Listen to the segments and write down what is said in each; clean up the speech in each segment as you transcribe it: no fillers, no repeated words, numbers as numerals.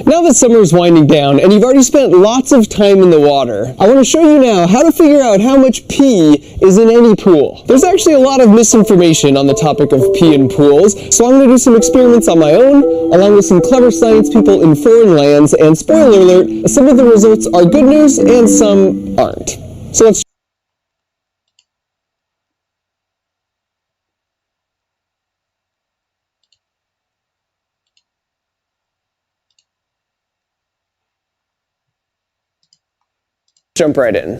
Now that summer is winding down and you've already spent lots of time in the water, I want to show you now how to figure out how much pee is in any pool. There's actually a lot of misinformation on the topic of pee in pools, so I'm going to do some experiments on my own, along with some clever science people in foreign lands, and spoiler alert, some of the results are good news and some aren't. So let's jump right in.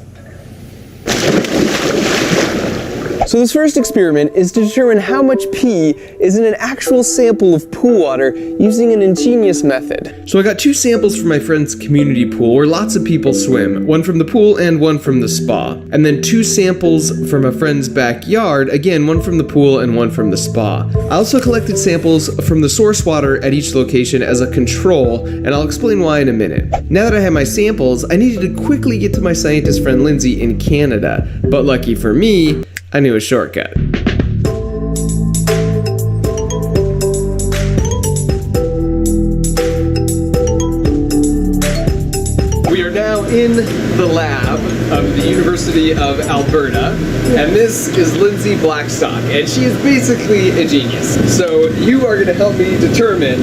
So this first experiment is to determine how much pee is in an actual sample of pool water using an ingenious method. So I got two samples from my friend's community pool where lots of people swim, one from the pool and one from the spa. And then two samples from a friend's backyard, again one from the pool and one from the spa. I also collected samples from the source water at each location as a control, and I'll explain why in a minute. Now that I have my samples, I needed to quickly get to my scientist friend Lindsay in Canada, but lucky for me, I knew a shortcut. We are now in the lab of the University of Alberta, and this is Lindsay Blackstock, and she is basically a genius. So you are going to help me determine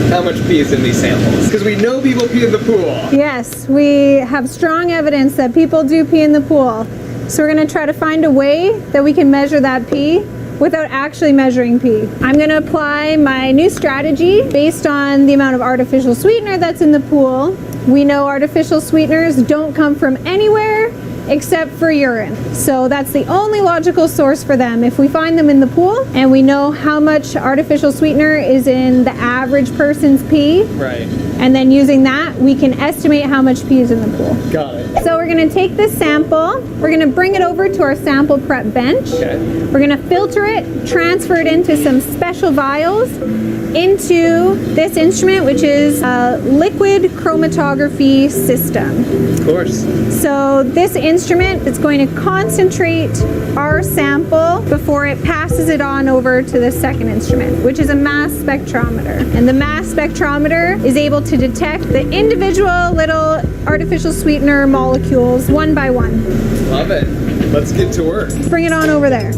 how much pee is in these samples, because we know people pee in the pool. Yes, we have strong evidence that people do pee in the pool. So we're going to try to find a way that we can measure that pee without actually measuring pee. I'm going to apply my new strategy based on the amount of artificial sweetener that's in the pool. We know artificial sweeteners don't come from anywhere except for urine. So that's the only logical source for them. If we find them in the pool and we know how much artificial sweetener is in the average person's pee, Right. and then using that, we can estimate how much pee is in the pool. Got it. So we're going to take this sample, we're going to bring it over to our sample prep bench. Okay. We're going to filter it, transfer it into some special vials, into this instrument, which is a liquid chromatography system. Of course. So this instrument is going to concentrate our sample before it passes it on over to the second instrument, which is a mass spectrometer. And the mass spectrometer is able to detect the individual little artificial sweetener molecules one by one. Love it. Let's get to work. Bring it on over there.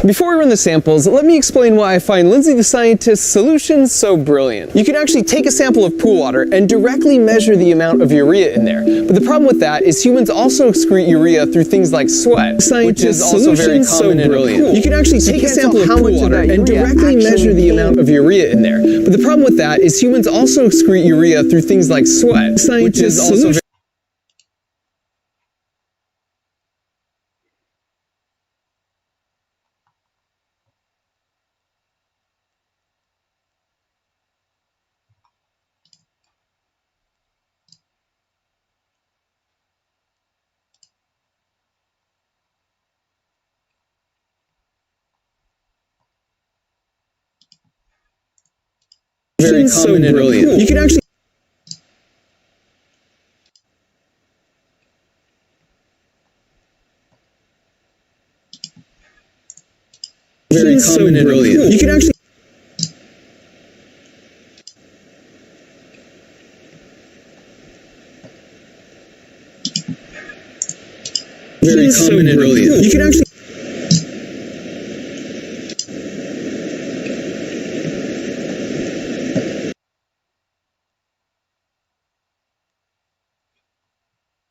Before we run the samples, let me explain why I find Lindsay the Scientist's solutions so brilliant. You can actually take a sample of pool water and directly measure the amount of urea in there. But the problem with that is humans also excrete urea through things like sweat, which is also very common in a pool. You can actually take a sample of pool water and directly measure the amount of urea in there. But the problem with that is humans also excrete urea through things like sweat, which is also very common in a pool. You can actually very common and brilliant. You can actually very common and brilliant. You can actually